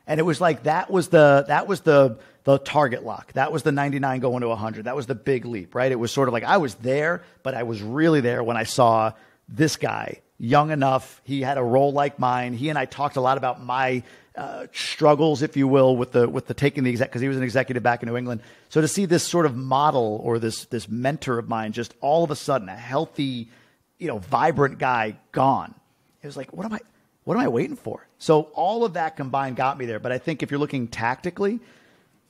A: And it was like that was the target lock. That was the 99 going to 100. That was the big leap, right? It was sort of like I was there, but I was really there when I saw this guy, young enough. He had a role like mine. He and I talked a lot about my struggles, if you will, with the taking the exec, because he was an executive back in New England. So to see this sort of model or this mentor of mine, just all of a sudden a healthy, vibrant guy gone. It was like, what am I waiting for? So all of that combined got me there. But I think if you're looking tactically,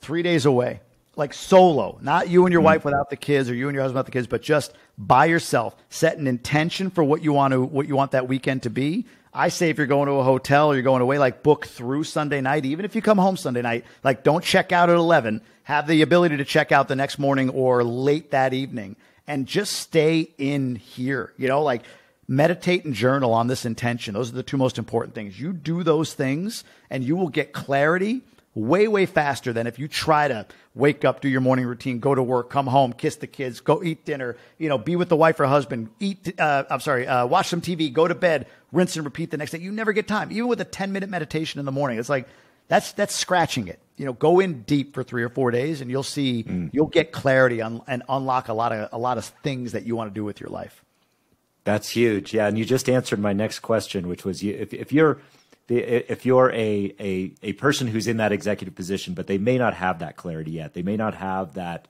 A: 3 days away, like solo, not you and your wife without the kids or you and your husband without the kids, but just by yourself, set an intention for what you want that weekend to be. I say if you're going to a hotel or you're going away, like book through Sunday night. Even if you come home Sunday night, like don't check out at 11. Have the ability to check out the next morning or late that evening and just stay in here. Like meditate and journal on this intention. Those are the two most important things. You do those things and you will get clarity way, way faster than if you try to wake up, do your morning routine, go to work, come home, kiss the kids, go eat dinner, be with the wife or husband, watch some TV, go to bed, rinse and repeat the next day. You never get time. Even with a 10-minute meditation in the morning, it's like, that's scratching it. Go in deep for 3 or 4 days and you'll see, you'll get clarity and unlock a lot of things that you want to do with your life.
B: That's huge. Yeah. And you just answered my next question, which was if you're a person who's in that executive position, but they may not have that clarity yet. They may not have that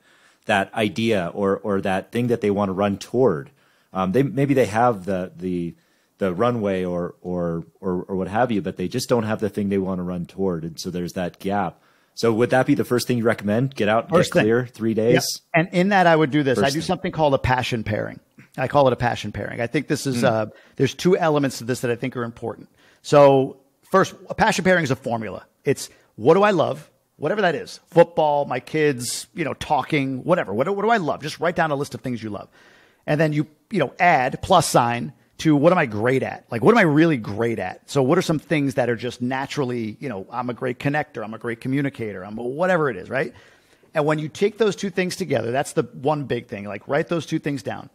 B: idea or that thing that they want to run toward. Maybe they have the runway or what have you, but they just don't have the thing they want to run toward. And so there's that gap. So would that be the first thing you recommend? Get out, get clear, 3 days? Yep.
A: And in that, I would do this. I do something called a passion pairing. I call it a passion pairing. I think this is, there's 2 elements to this that I think are important. So first, a passion pairing is a formula. It's what do I love? Whatever that is, football, my kids, talking, whatever. What do I love? Just write down a list of things you love. And then you add plus sign to what am I great at? Like, what am I really great at? So what are some things that are just naturally, I'm a great connector. I'm a great communicator. I'm whatever it is, right? And when you take those two things together, that's the one big thing. Like, write those two things down.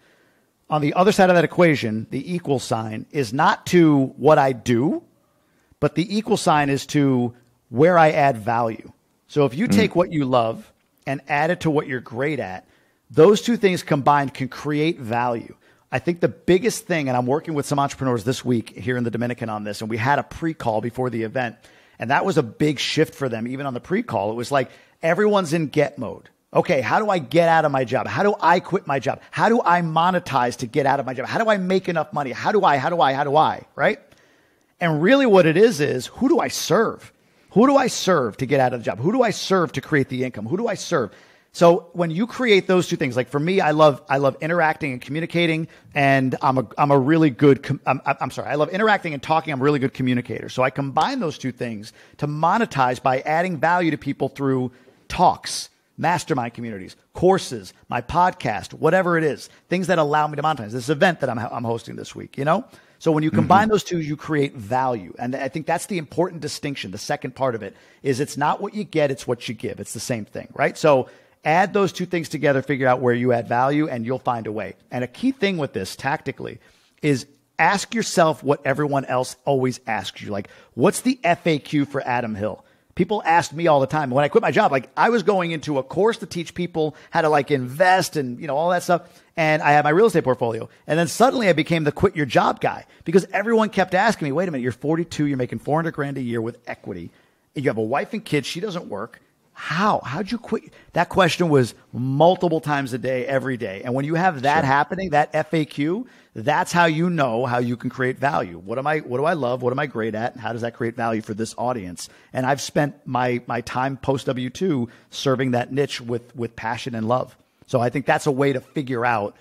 A: On the other side of that equation, the equal sign is not to what I do, but the equal sign is to where I add value. So if you take what you love and add it to what you're great at, those two things combined can create value. I think the biggest thing, and I'm working with some entrepreneurs this week here in the Dominican on this, and we had a pre-call before the event, and that was a big shift for them. Even on the pre-call, it was like everyone's in get mode. Okay, how do I get out of my job? How do I quit my job? How do I monetize to get out of my job? How do I make enough money? How do I, right? And really what it is who do I serve? Who do I serve to get out of the job? Who do I serve to create the income? Who do I serve? So when you create those two things, like for me, I love interacting and communicating, and I love interacting and talking. I'm a really good communicator. So I combine those two things to monetize by adding value to people through talks, mastermind communities, courses, my podcast, whatever it is, things that allow me to monetize. This event that I'm hosting this week, So when you combine those two, you create value. And I think that's the important distinction. The second part of it is it's not what you get, it's what you give. It's the same thing, right? So add those two things together, figure out where you add value, and you'll find a way. And a key thing with this tactically is ask yourself what everyone else always asks you. Like, what's the FAQ for Adam Hill? People asked me all the time when I quit my job, like I was going into a course to teach people how to like invest and, all that stuff. And I had my real estate portfolio. And then suddenly I became the quit your job guy because everyone kept asking me, wait a minute, you're 42, you're making $400,000 a year with equity. And you have a wife and kids. She doesn't work. How'd you quit? That question was multiple times a day, every day. And when you have that happening, that FAQ, that's how you know how you can create value. What do I love? What am I great at? And how does that create value for this audience? And I've spent my time post W2 serving that niche with passion and love. So I think that's a way to figure out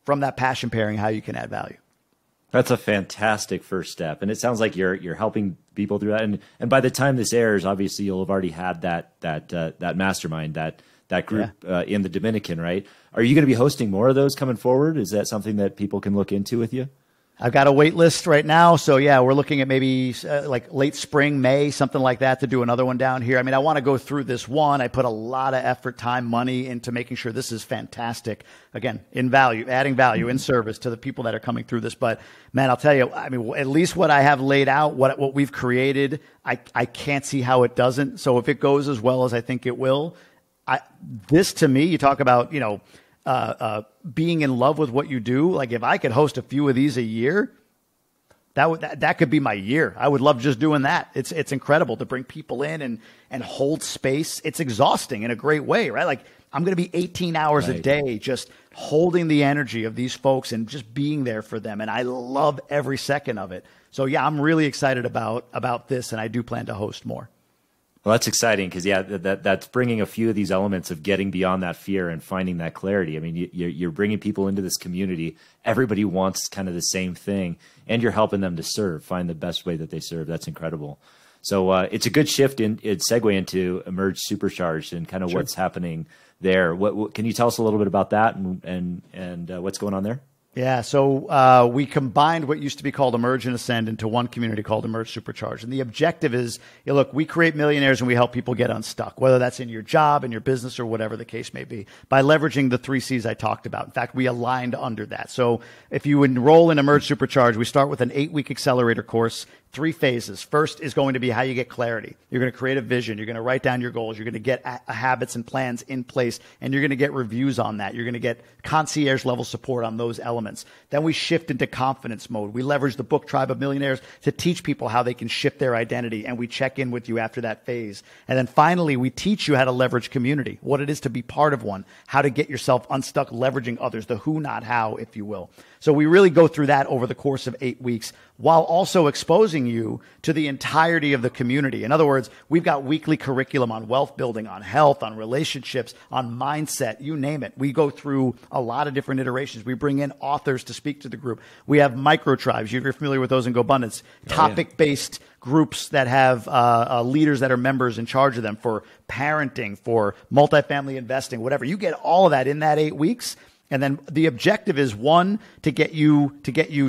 A: from that passion pairing how you can add value.
B: That's a fantastic first step. And it sounds like you're helping people through that. And by the time this airs, obviously you'll have already had that mastermind, that group in the Dominican, right? Are you going to be hosting more of those coming forward? Is that something that people can look into with you?
A: I've got a wait list right now. So yeah, we're looking at maybe like late spring, May, something like that to do another one down here. I mean, I want to go through this one. I put a lot of effort, time, money into making sure this is fantastic. Again, in value, adding value in service to the people that are coming through this. But man, I'll tell you, I mean, at least what I have laid out, what we've created, I can't see how it doesn't. So if it goes as well as I think it will, this to me, you talk about, being in love with what you do. Like if I could host a few of these a year, that could be my year. I would love just doing that. It's incredible to bring people in and hold space. It's exhausting in a great way, right? Like I'm going to be 18 hours a day just holding the energy of these folks and just being there for them. And I love every second of it. So yeah, I'm really excited about this, and I do plan to host more.
B: Well, that's exciting because, that's bringing a few of these elements of getting beyond that fear and finding that clarity. I mean, you're bringing people into this community. Everybody wants kind of the same thing, and you're helping them to find the best way that they serve. That's incredible. So it's a good shift segue into Emerge Supercharged and kind of what's happening there. What can you tell us a little bit about that and what's going on there?
A: Yeah, so we combined what used to be called Emerge and Ascend into one community called Emerge Supercharged. And the objective is, look, we create millionaires and we help people get unstuck, whether that's in your job, in your business, or whatever the case may be, by leveraging the 3 C's I talked about. In fact, we aligned under that. So if you enroll in Emerge Supercharged, we start with an 8-week accelerator course, 3 phases. First is going to be how you get clarity. You're going to create a vision. You're going to write down your goals. You're going to get habits and plans in place, and you're going to get reviews on that. You're going to get concierge level support on those elements. Then we shift into confidence mode. We leverage the book Tribe of Millionaires to teach people how they can shift their identity, and we check in with you after that phase. And then finally, we teach you how to leverage community, what it is to be part of one, how to get yourself unstuck leveraging others, the who, not how, if you will. So we really go through that over the course of 8 weeks while also exposing exposing you to the entirety of the community. In other words, we've got weekly curriculum on wealth building, on health, on relationships, on mindset, you name it. We go through a lot of different iterations. We bring in authors to speak to the group. We have micro tribes. You're familiar with those in GoBundance. Topic-based groups that have leaders that are members in charge of them for parenting, for multifamily investing, whatever. You get all of that in that 8 weeks. And then the objective is, one, to get you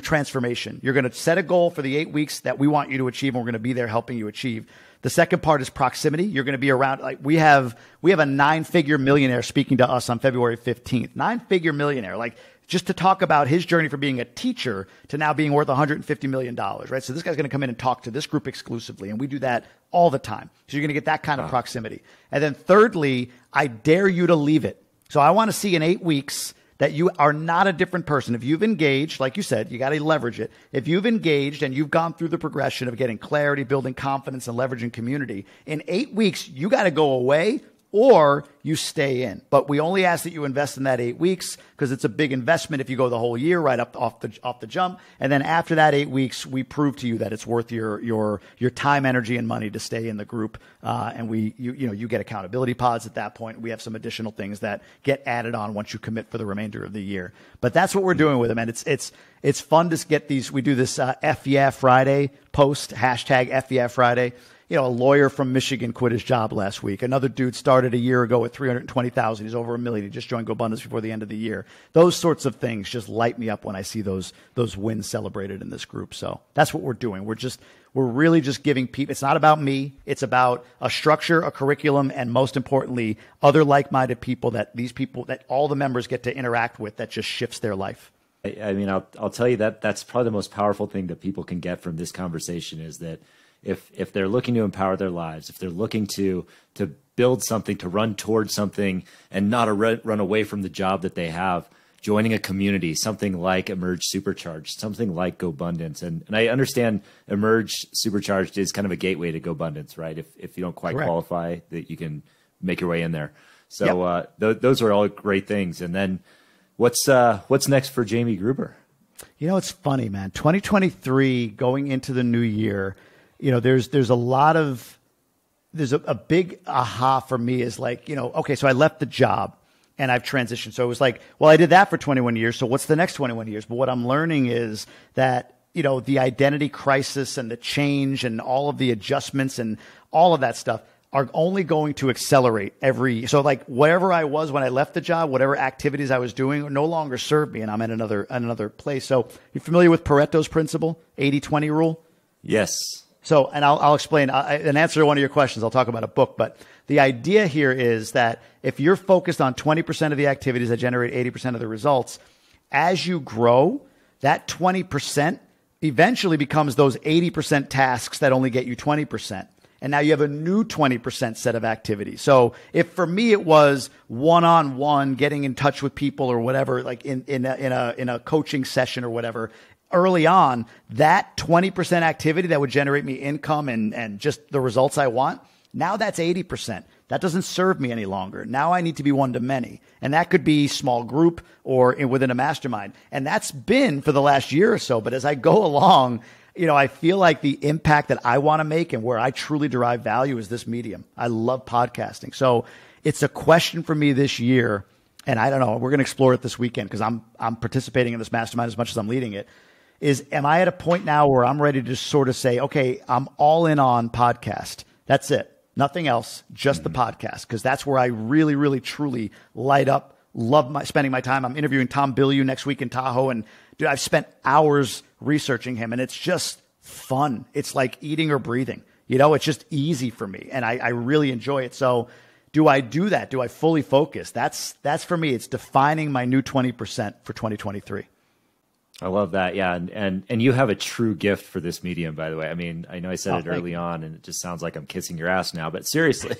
A: transformation. You're going to set a goal for the 8 weeks that we want you to achieve, and we're going to be there helping you achieve. The second part is proximity. You're going to be around. Like we have a 9-figure millionaire speaking to us on February 15th. 9-figure millionaire, like just to talk about his journey from being a teacher to now being worth $150 million, right? So this guy's going to come in and talk to this group exclusively, and we do that all the time. So you're going to get that kind of proximity. And then thirdly, I dare you to leave it. So I want to see in 8 weeks that you are not a different person. If you've engaged, like you said, you got to leverage it. If you've engaged and you've gone through the progression of getting clarity, building confidence, and leveraging community, in 8 weeks, you got to go away or you stay in. But we only ask that you invest in that 8 weeks because it's a big investment if you go the whole year right up off the jump. And then after that 8 weeks, we prove to you that it's worth your time, energy, and money to stay in the group. And you get accountability pods at that point. We have some additional things that get added on once you commit for the remainder of the year. But that's what we're doing with them. And it's fun to get these. We do this F Yeah Friday post, hashtag F Yeah Friday. A lawyer from Michigan quit his job last week. Another dude started a year ago with 320,000. He's over $1 million. He just joined GoBundance before the end of the year. Those sorts of things just light me up when I see those wins celebrated in this group. So that's what we're doing. We're really just giving people. It's not about me. It's about a structure, a curriculum, and most importantly, other like-minded people that all the members get to interact with. That just shifts their life.
B: I mean, I'll tell you that's probably the most powerful thing that people can get from this conversation is that. If they're looking to empower their lives, if they're looking to build something, to run towards something and not run away from the job that they have, joining a community, something like Emerge Supercharged, something like GoBundance. And I understand Emerge Supercharged is kind of a gateway to GoBundance, right? If you don't quite qualify, that you can make your way in there. So those are all great things. And then what's next for Jamie Gruber?
A: It's funny, man. 2023 going into the new year, there's a big aha for me is like, okay, so I left the job and I've transitioned. So it was like, well, I did that for 21 years. So what's the next 21 years? But what I'm learning is that, the identity crisis and the change and all of the adjustments and all of that stuff are only going to accelerate so like wherever I was when I left the job, whatever activities I was doing no longer serve me and I'm in another place. So you're familiar with Pareto's principle, 80-20 rule?
B: Yes.
A: So, and I'll explain an answer to one of your questions. I'll talk about a book, but the idea here is that if you're focused on 20% of the activities that generate 80% of the results, as you grow, that 20% eventually becomes those 80% tasks that only get you 20%. And now you have a new 20% set of activities. So if for me it was one-on-one, getting in touch with people or whatever, like in a coaching session or whatever, early on, that 20% activity that would generate me income and just the results I want, now that's 80%. That doesn't serve me any longer. Now I need to be one-to-many. And that could be small group or within a mastermind. And that's been for the last year or so. But as I go along, I feel like the impact that I want to make and where I truly derive value is this medium. I love podcasting. So it's a question for me this year. And I don't know, we're going to explore it this weekend because I'm participating in this mastermind as much as I'm leading it. Am I at a point now where I'm ready to sort of say, okay, I'm all in on podcast. That's it. Nothing else, just the podcast. Because that's where I really, really, truly light up, love spending my time. I'm interviewing Tom Bilyeu next week in Tahoe. And dude, I've spent hours researching him and it's just fun. It's like eating or breathing. It's just easy for me. And I really enjoy it. So do I do that? Do I fully focus? That's for me. It's defining my new 20% for 2023.
B: I love that. Yeah. And you have a true gift for this medium, by the way. I mean, I know I said it early on and it just sounds like I'm kissing your ass now, but seriously,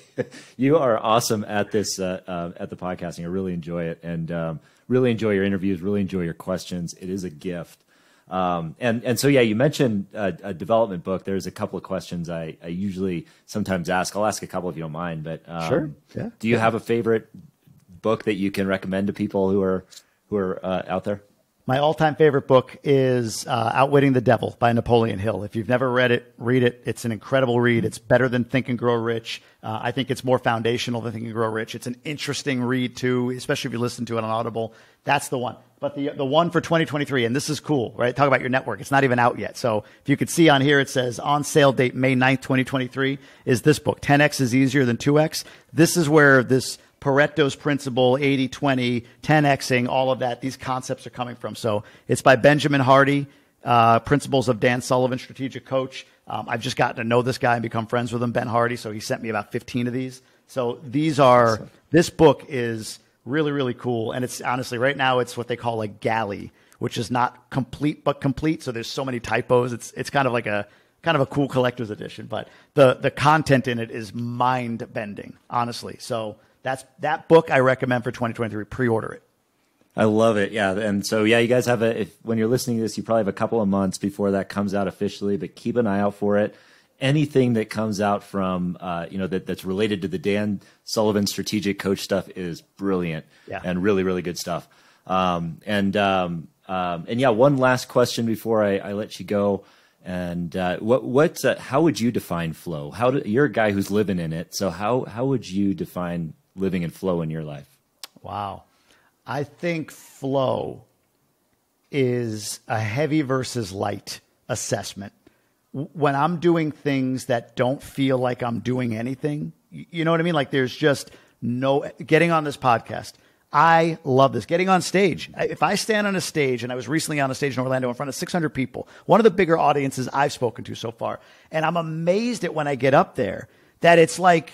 B: you are awesome at this, at the podcasting. I really enjoy it and really enjoy your interviews, really enjoy your questions. It is a gift. And so, yeah, you mentioned a development book. There's a couple of questions I usually sometimes ask. I'll ask a couple if you don't mind, but
A: sure. Yeah.
B: Do you have a favorite book that you can recommend to people who are out there?
A: My all-time favorite book is Outwitting the Devil by Napoleon Hill. If you've never read it, read it. It's an incredible read. It's better than Think and Grow Rich. I think it's more foundational than Think and Grow Rich. It's an interesting read, too, especially if you listen to it on Audible. That's the one. But the one for 2023, and this is cool, right? Talk about your network. It's not even out yet. So if you could see on here, it says on sale date May 9th, 2023, is this book, 10X is Easier Than 2X. This is where this Pareto's principle, 80-20, 10Xing, all of that, these concepts are coming from. So it's by Benjamin Hardy, Principles of Dan Sullivan, Strategic Coach. I've just gotten to know this guy and become friends with him, Ben Hardy, so he sent me about 15 of these. So this book is really, really cool. And it's honestly, right now, it's what they call a galley, which is not complete, but complete. So there's so many typos. It's kind of like a cool collector's edition, but the content in it is mind bending, honestly. So that book I recommend for 2023. Pre-order it.
B: I love it. Yeah. And so, you guys have when you're listening to this, you probably have a couple of months before that comes out officially, but keep an eye out for it. Anything that comes out from, that's related to the Dan Sullivan Strategic Coach stuff is brilliant and really, really good stuff. One last question before I let you go. And how would you define flow? You're a guy who's living in it. So how would you define living in flow in your life?
A: Wow. I think flow is a heavy versus light assessment. When I'm doing things that don't feel like I'm doing anything, you know what I mean? Like there's just getting on this podcast. I love this. Getting on stage. If I stand on a stage, and I was recently on a stage in Orlando in front of 600 people, one of the bigger audiences I've spoken to so far, and I'm amazed at when I get up there that it's like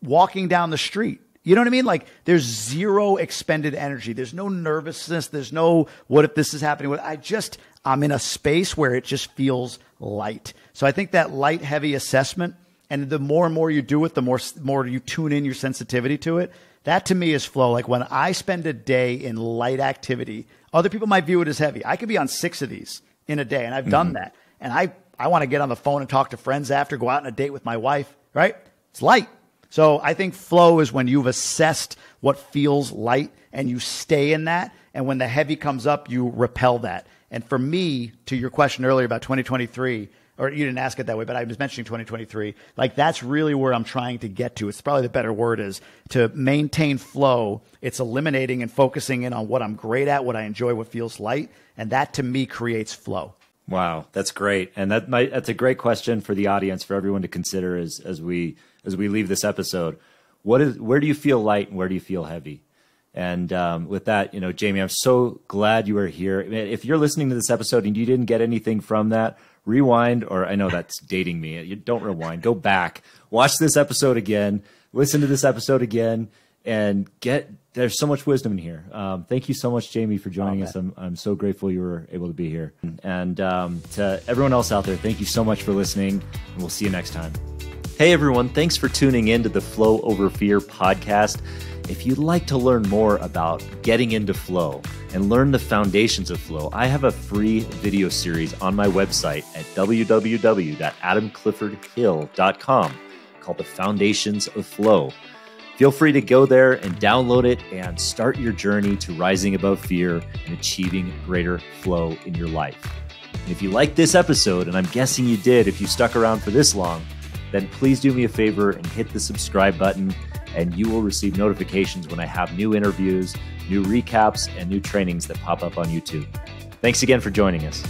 A: walking down the street. You know what I mean? Like there's zero expended energy. There's no nervousness. There's no, what if this is happening? I'm in a space where it just feels light. So I think that light, heavy assessment, and the more and more you do it, the more you tune in your sensitivity to it. That to me is flow. Like when I spend a day in light activity, other people might view it as heavy. I could be on 6 of these in a day, and I've done that. And I want to get on the phone and talk to friends after, go out on a date with my wife, right? It's light. So I think flow is when you've assessed what feels light and you stay in that. And when the heavy comes up, you repel that. And for me, to your question earlier about 2023, or you didn't ask it that way, but I was mentioning 2023, like that's really where I'm trying to get to. It's probably the better word is to maintain flow. It's eliminating and focusing in on what I'm great at, what I enjoy, what feels light. And that to me creates flow.
B: Wow, that's great. And that's a great question for the audience, for everyone to consider as we leave this episode. Where do you feel light and where do you feel heavy? And with that, Jamie, I'm so glad you are here. If you're listening to this episode and you didn't get anything from that, rewind, or I know that's dating me. You don't rewind. Go back, watch this episode again, listen to this episode again, and there's so much wisdom in here. Thank you so much, Jamie, for joining us. I'm so grateful you were able to be here. And to everyone else out there, thank you so much for listening, and we'll see you next time. Hey, everyone. Thanks for tuning in to the Flow Over Fear podcast. If you'd like to learn more about getting into flow and learn the foundations of flow, I have a free video series on my website at www.adamcliffordhill.com called The Foundations of Flow. Feel free to go there and download it and start your journey to rising above fear and achieving greater flow in your life. And if you like this episode, and I'm guessing you did if you stuck around for this long, then please do me a favor and hit the subscribe button, and you will receive notifications when I have new interviews, new recaps, and new trainings that pop up on YouTube. Thanks again for joining us.